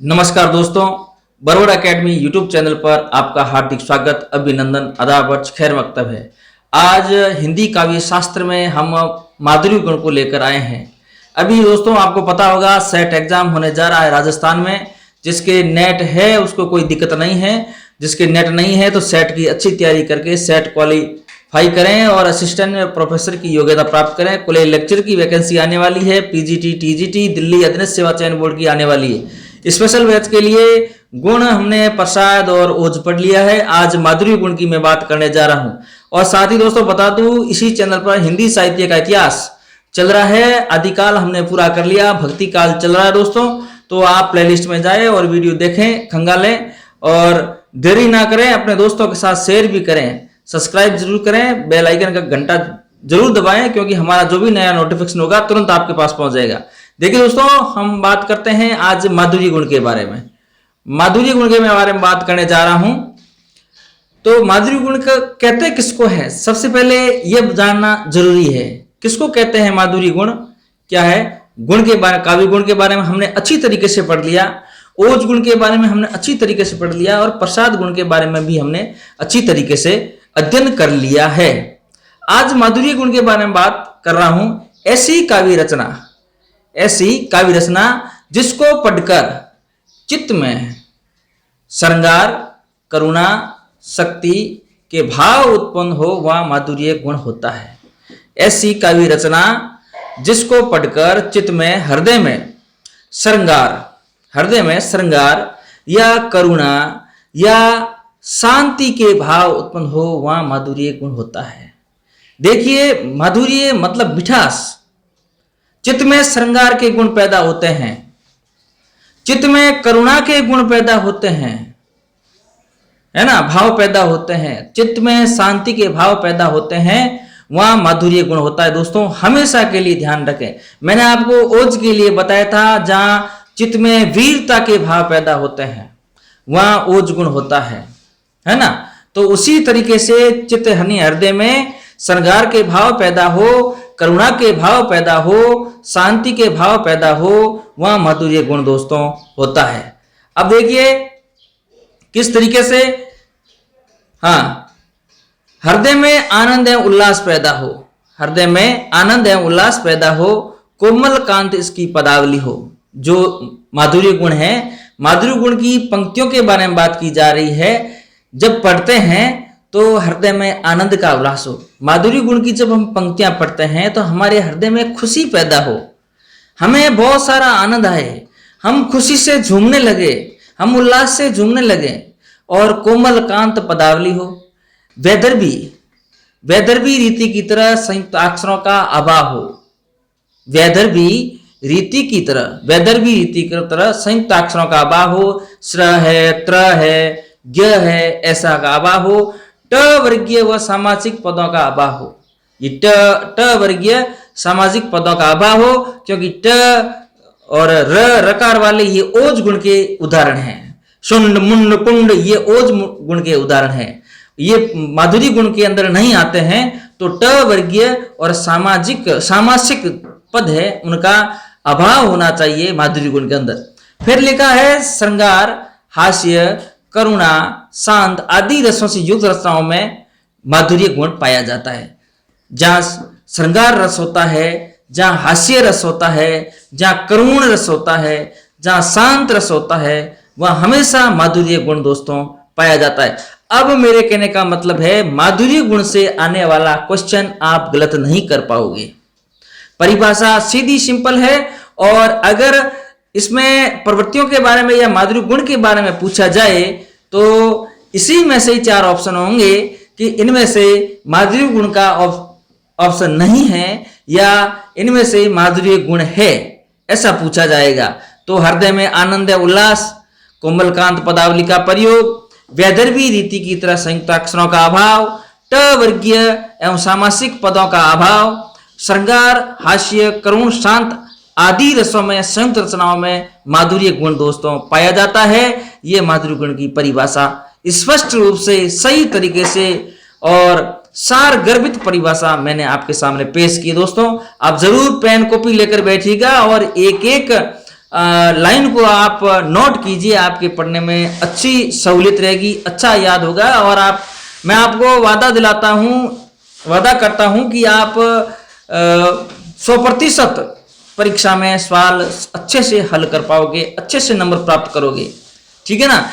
नमस्कार दोस्तों, Barwad academy YouTube channel पर आपका हार्दिक स्वागत, अभिनंदन, आदाब, खैर मकतब है। आज हिंदी काव्य शास्त्र में हम माधुरी गुण को लेकर आए हैं। अभी दोस्तों आपको पता होगा सेट एग्जाम होने जा रहा है राजस्थान में। जिसके नेट है उसको कोई दिक्कत नहीं है, जिसके नेट नहीं है तो सेट की अच्छी तैयारी करके सेट क्वालिफाई करें और असिस्टेंट प्रोफेसर की योग्यता प्राप्त करें। कॉलेज लेक्चर की वैकेंसी आने वाली है, पीजीटी, टीजीटी, दिल्ली अधीनस्थ सेवा चयन बोर्ड की आने वाली है। स्पेशल बैच के लिए गुण हमने प्रसाद और ओज पढ़ लिया है। आज माधुरी गुण की मैं बात करने जा रहा हूं। और साथ ही दोस्तों बता दूं, इसी चैनल पर हिंदी साहित्य का इतिहास चल रहा है। आदिकाल हमने पूरा कर लिया, भक्ति काल चल रहा है दोस्तों। तो आप प्लेलिस्ट में जाएं और वीडियो देखें, खंगालें और देरी ना करें, अपने दोस्तों के साथ शेयर भी करें, सब्सक्राइब जरूर करें, बेल आइकन का घंटा जरूर दबाएं, क्योंकि हमारा जो भी नया नोटिफिकेशन होगा तुरंत आपके पास पहुंच जाएगा। देखिए दोस्तों, हम बात करते हैं आज माधुरी गुण के बारे में। माधुरी गुण के बारे में बात करने जा रहा हूं। तो माधुरी गुण का कहते किसको है, सबसे पहले यह जानना जरूरी है। किसको कहते हैं माधुरी गुण, क्या है? गुण के बारे, काव्य गुण के बारे में हमने अच्छी तरीके से पढ़ लिया, ओज गुण के बारे में हमने अच्छी तरीके से पढ़ लिया और प्रसाद गुण के बारे में भी हमने अच्छी तरीके से अध्ययन कर लिया है। आज माधुरी गुण के बारे में बात कर रहा हूं। ऐसी काव्य रचना जिसको पढ़कर चित्त में श्रृंगार, करुणा, शक्ति के भाव उत्पन्न हो, वह माधुर्य गुण होता है। ऐसी काव्य रचना जिसको पढ़कर चित्त में, हृदय में श्रृंगार या करुणा या शांति के भाव उत्पन्न हो, वह माधुर्य गुण होता है। देखिए, माधुर्य मतलब मिठास। चित्त में श्रृंगार के गुण पैदा होते हैं, चित्त में करुणा के गुण पैदा होते हैं, है ना, भाव पैदा होते हैं, चित्त में शांति के भाव पैदा होते हैं, वहां माधुर्य गुण होता है। दोस्तों हमेशा के लिए ध्यान रखें, मैंने आपको ओज के लिए बताया था, जहां चित्त में वीरता के भाव पैदा होते हैं वहां ओज गुण होता है ना। तो उसी तरीके से चित्त हृदय में श्रृंगार के भाव पैदा हो, करुणा के भाव पैदा हो, शांति के भाव पैदा हो, वह माधुर्य गुण दोस्तों होता है। अब देखिए किस तरीके से, हृदय में आनंद एवं उल्लास पैदा हो, हृदय में आनंद एवं उल्लास पैदा हो, कोमल कांत इसकी पदावली हो। जो माधुर्य गुण है, माधुर्य गुण की पंक्तियों के बारे में बात की जा रही है। जब पढ़ते हैं तो हृदय में आनंद का उल्लास हो। माधुरी गुण की जब हम पंक्तियां पढ़ते हैं तो हमारे हृदय में खुशी पैदा हो, हमें बहुत सारा आनंद आए, हम खुशी से झूमने लगे, हम उल्लास से झूमने लगे और कोमल कांत पदावली हो। वैदर्भी रीति की तरह संयुक्त अक्षरों का अभाव हो। वैदर्भी रीति की तरह संयुक्त अक्षरों का अभाव हो। श्र है, त्र है, ज्ञ है, ऐसा का अभाव हो। ट वर्गीय व सामासिक पदों का अभाव हो। ये ट वर्गीय सामाजिक पदों का अभाव हो, क्योंकि ट और रकार वाले ये ओज गुण के उदाहरण हैं। शुंड, मुंड, कुंड ये ओज गुण के उदाहरण हैं। ये माधुरी गुण के अंदर नहीं आते हैं। तो ट वर्गीय और सामासिक पद है, उनका अभाव होना चाहिए माधुरी गुण के अंदर। फिर लिखा है श्रृंगार, हास्य, करुणा, शांत आदि रसों से युक्त रचनाओं में माधुर्य गुण पाया जाता है। जहां श्रृंगार रस होता है, जहां हास्य रस होता है, जहां करुण रस होता है, जहां शांत रस होता है, वह हमेशा माधुर्य गुण दोस्तों पाया जाता है। अब मेरे कहने का मतलब है, माधुर्य गुण से आने वाला क्वेश्चन आप गलत नहीं कर पाओगे। परिभाषा सीधी सिंपल है, और अगर इसमें प्रवृत्तियों के बारे में या माधुरी गुण के बारे में पूछा जाए तो इसी में से 4 ऑप्शन होंगे कि इनमें से माधुरी गुण का ऑप्शन नहीं है या इनमें से माधुरी गुण है, ऐसा पूछा जाएगा। तो हृदय में आनंद उल्लास, कोमलकांत पदावली का प्रयोग, वैदर्भी रीति की तरह संयुक्त अक्षरों का अभाव, ट वर्गीय एवं सामासिक पदों का अभाव, श्रृंगार, हास्य, करुण, शांत आदि रसों में संयुक्त रचनाओं में माधुर्य गुण दोस्तों पाया जाता है। ये माधुर्य गुण की परिभाषा स्पष्ट रूप से, सही तरीके से और सार गर्भित परिभाषा मैंने आपके सामने पेश की दोस्तों। आप जरूर पेन कॉपी लेकर बैठिएगा और एक एक लाइन को आप नोट कीजिए, आपके पढ़ने में अच्छी सहूलियत रहेगी, अच्छा याद होगा। और मैं आपको वादा करता हूं कि आप 100% परीक्षा में सवाल अच्छे से हल कर पाओगे, अच्छे से नंबर प्राप्त करोगे, ठीक है ना।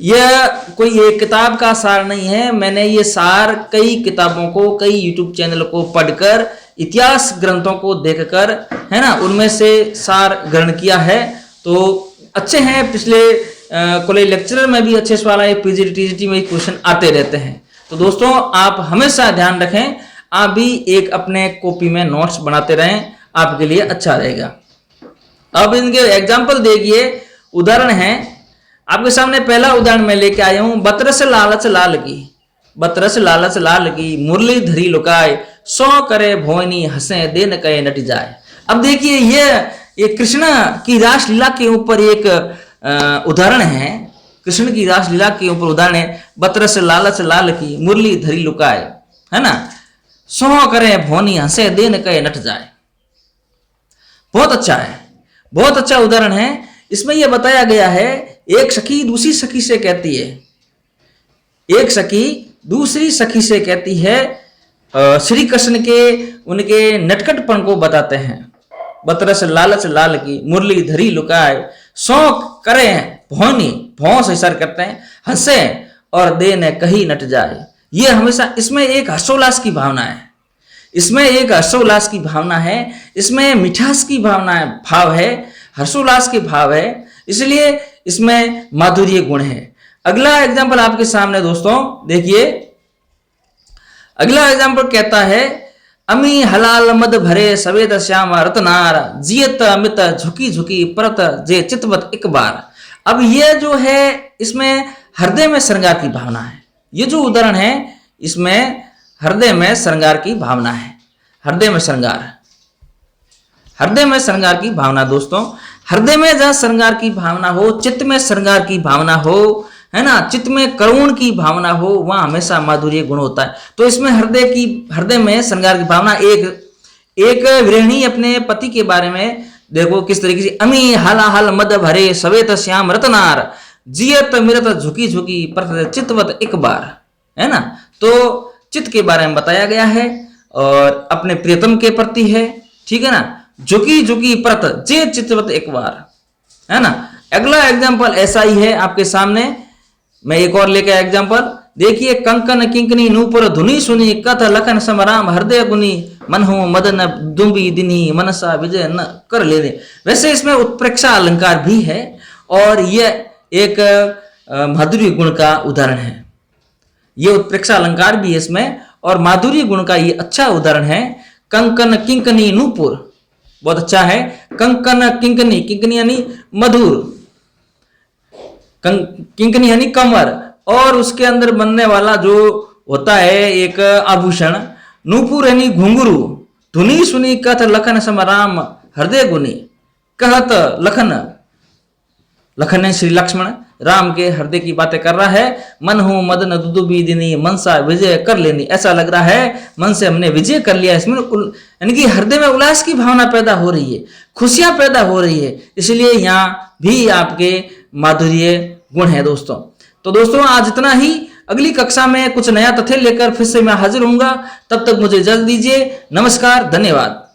यह कोई एक किताब का सार नहीं है, मैंने ये सार कई किताबों को, कई यूट्यूब चैनल को पढ़कर, इतिहास ग्रंथों को देखकर, है ना, उनमें से सार ग्रहण किया है। तो अच्छे हैं, पिछले कॉलेज लेक्चरर में भी अच्छे सवाल आए, पीजीटी टीजीटी में क्वेश्चन आते रहते हैं। तो दोस्तों आप हमेशा ध्यान रखें, आप भी एक अपने कॉपी में नोट्स बनाते रहें, आपके लिए अच्छा रहेगा। अब इनके एग्जाम्पल देखिए, उदाहरण है आपके सामने। पहला उदाहरण मैं लेके आया हूं, बतरस लालच लाल की, बतरस लालच लाल की, मुरली धरी लुकाए, सो करे भोनी हंसे देन कहे नट जाए। अब देखिए ये कृष्ण की रासलीला के ऊपर एक उदाहरण है, कृष्ण की रासलीला के ऊपर उदाहरण है। बतरस लालच लाल की, मुरली धरी लुकाए, है ना, सो करे भोनी हंसे देन कहे नट जाए। बहुत अच्छा है, बहुत अच्छा उदाहरण है। इसमें यह बताया गया है, एक सखी दूसरी सखी से कहती है, एक सखी दूसरी सखी से कहती है, श्री कृष्ण के उनके नटखटपन को बताते हैं। बतरस लालच लाल की, मुरली धरी लुकाए, शौक करे भौनी, भौं से इशारा करते हैं, हंसे और दे न कहीं नट जाए। ये हमेशा इसमें एक हर्षोल्लास की भावना है, इसमें एक हर्षोल्लास की भावना है, इसमें मिठास की भावना है, भाव है, हर्षोल्लास के भाव है, इसलिए इसमें माधुर्य गुण है। अगला एग्जाम्पल आपके सामने दोस्तों देखिए, अगला एग्जाम्पल कहता है, अमी हलाल मद भरे सवेद श्याम रतनार, जियत अमित झुकी झुकी परत जे चितवत एक बार। अब ये जो है इसमें हृदय में श्रृंगार की भावना है। ये जो उदाहरण है इसमें हृदय में श्रृंगार की भावना है, हृदय में श्रृंगार, हृदय में श्रृंगार की भावना। दोस्तों हृदय में जहां श्रृंगार की भावना हो, चित्त में श्रृंगार की भावना हो, है ना, चित्त में करुण की भावना हो, वहां हमेशा माधुर्य गुण होता है। तो इसमें हृदय में श्रृंगार की भावना, एक गृहिणी अपने पति के बारे में देखो किस तरीके से, अमी हला हल मद भरे सवेत श्याम रतनार, जियत मिरत झुकी झुकी परत चितवत एक बार, है ना। तो चित्त के बारे में बताया गया है और अपने प्रियतम के प्रति है, ठीक है ना। झुकी झुकी परत जे चितवत एक बार, है ना। अगला एग्जाम्पल ऐसा ही है आपके सामने, मैं एक और लेकर एग्जाम्पल देखिए, कंकन किंकनी नूपुर धुनी सुनी, कथ लखन समराम हृदय गुनी, मन हो मदन दुबी दिनी, मनसा विजय न कर ले दे। वैसे इसमें उत्प्रेक्षा अलंकार भी है और यह एक माधुर्य गुण का उदाहरण है। ये उत्प्रेक्षा अलंकार भी है इसमें और माधुर्य गुण का ये अच्छा उदाहरण है। कंकन किंकनी नूपुर, बहुत अच्छा है। कंकन किंकनी, किंकनी यानी मधुर, किंकनी यानी कमर, और उसके अंदर बनने वाला जो होता है एक आभूषण, नूपुर यानी घुंघरू, धुनी सुनी कथ लखन समराम हृदय गुनी। कहत लखन, लखन है श्री लक्ष्मण, राम के हृदय की बातें कर रहा है। मन हो मदन दुदुबी दिनी, मनसा विजय कर लेनी, ऐसा लग रहा है मन से हमने विजय कर लिया। इसमें यानी कि हृदय में उल्लास की भावना पैदा हो रही है, खुशियां पैदा हो रही है, इसलिए यहाँ भी आपके माधुर्य गुण है दोस्तों। तो दोस्तों आज इतना ही, अगली कक्षा में कुछ नया तथ्य लेकर फिर से मैं हाजिर होऊंगा। तब तक मुझे इजाजत दीजिए, नमस्कार, धन्यवाद।